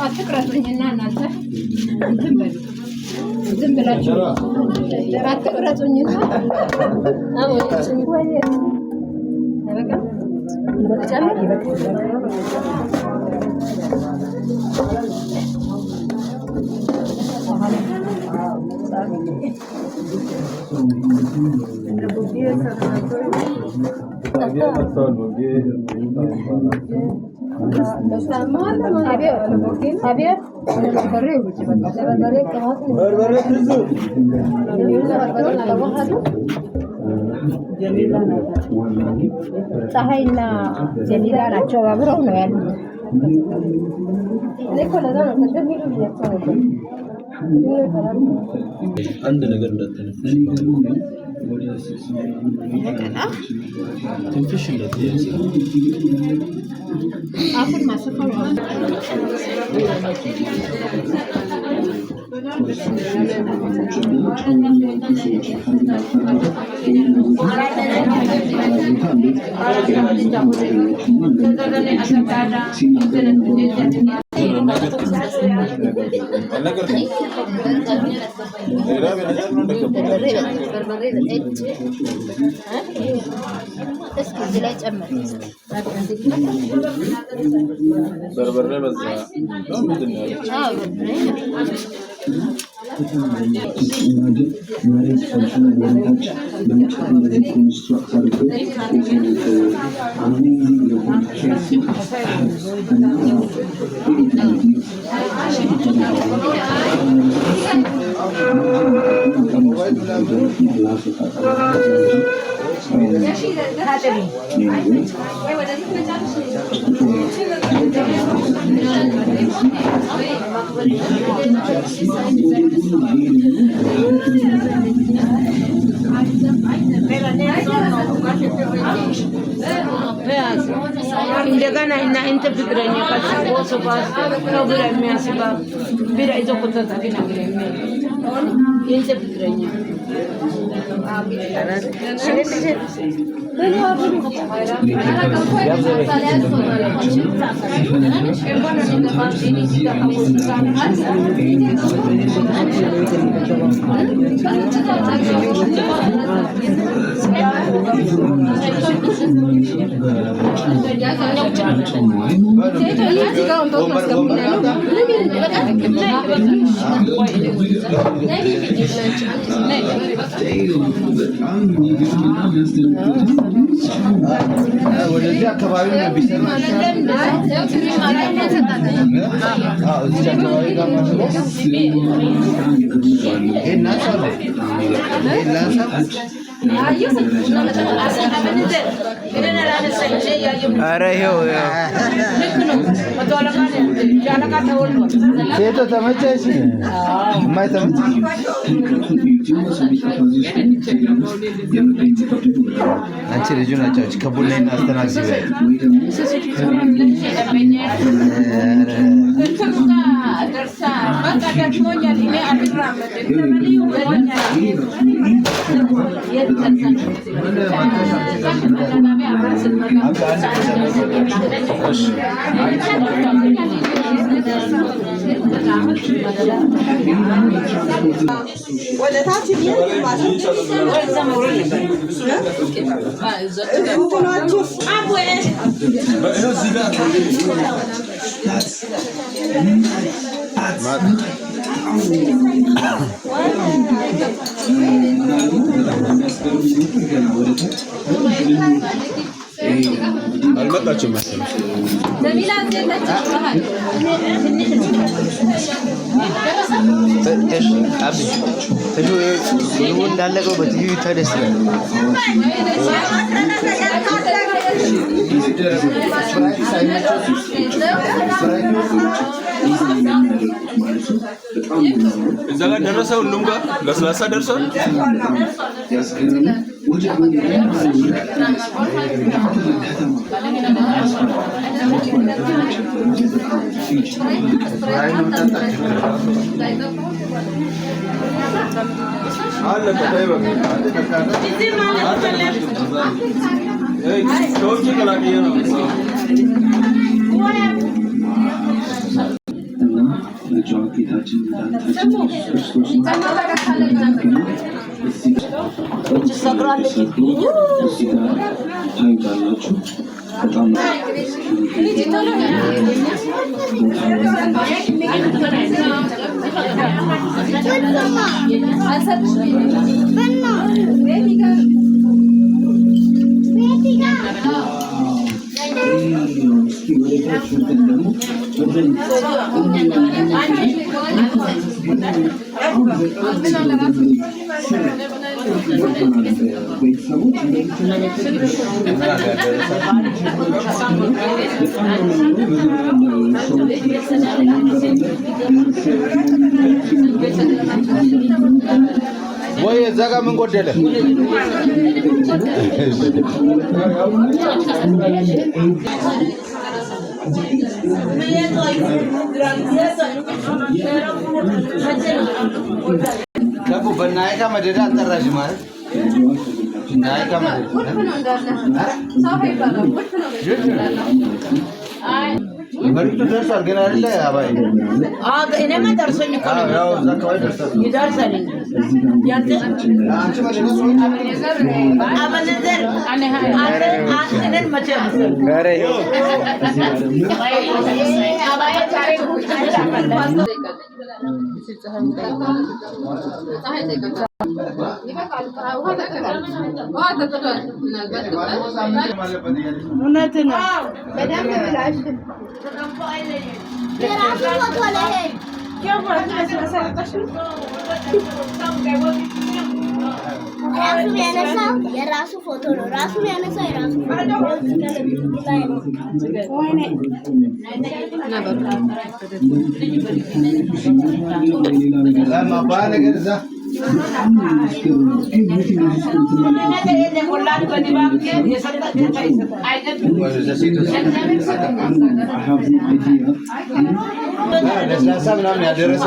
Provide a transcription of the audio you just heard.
አትቅረጹኝና እናንተ ዝም ብላችሁ አትቅረጹኝና ፀሐይና ጀሚላ ናቸው አብረው ነው ያሉት። አንድ ነገር እንዳትነፍሽ ትንፍሽ እንዳትያዝ አፉን ማሰፋው በርበሬ በዛ እንደገና እና እንተ ፍቅረኛ ካስቦ ሰባስ ነው ብለ የሚያስባ ብለ ይዞ ቆጣ ግን አግረኛ እንተ ፍቅረኛ ወደዚህ አካባቢ ነው ቢሰራ እዚህ አካባቢ ጋር ኧረ ይኸው ሴቶ ተመቸሽ? የማይተመች አንቺ ልጁ ናቸው ከቡናና አስተናግድ አልመጣችም መሰለኝ እንዳለቀው በቲቪ ተደስቷል። እዛ ጋር ደረሰ። ሁሉም ጋር ለስላሳ ደርሷል። አለ ወይ እዛ ጋር ምን ጎደለ? ከቡ በናይካ መደዳ አልጠራሽ ማለት ናይካ መሬቱ ደርሷል ግን አይደለ? አባይ እኔማ ደርሶኝ እኮ ነው። ያው እዛ አካባቢ ደርሷል። ይደርሳል። ያንተ አንቺ መደረሱ አመነዘር እኔን መቼ መሰል ጋር አባይ ታሪክ እውነት ነው። የራሱ ፎቶ ነው። ራሱን ያነሳው የራሱ ለስላሳ ምናምን ያደረሰ